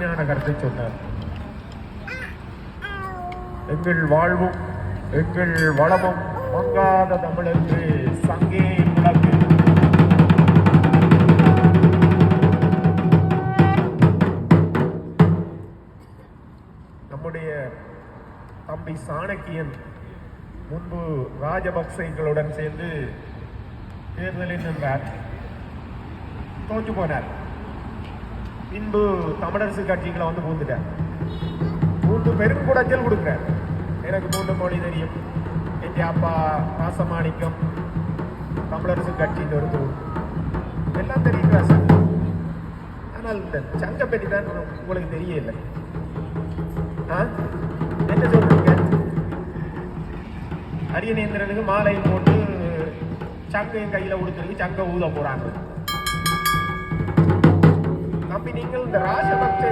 அருமையான கருத்தை சொன்னார். எங்கள் வாழ்வும் எங்கள் வளமும் மங்காத தமிழருக்கு சங்கே முழக்கு. நம்முடைய தம்பி சாணக்கியன் முன்பு ராஜபக்சேக்களுடன் சேர்ந்து தேர்தலில் நின்றார், தோற்று போனார். பின்பு தமிழரசு கட்சிகளை வந்து பூந்துட்டார். மூன்று பெரும் குடைச்சல் கொடுக்கிறார். எனக்கு 3 மொழி தெரியும், என் அப்பா ராசமாணிக்கம் தமிழரசு கட்சியின் ஒரு எல்லாம் தெரியுங்களா சார்? ஆனால் இந்த சங்க பற்றி தான் உங்களுக்கு தெரியல. என்ன சொல்றீங்க? அரியநேந்திரனுக்கு மாலை போட்டு சங்கையும் கையில கொடுத்துருக்கு, சங்க ஊத போறாங்க. தம்பி நீங்கள் இந்த ராஜபக்சே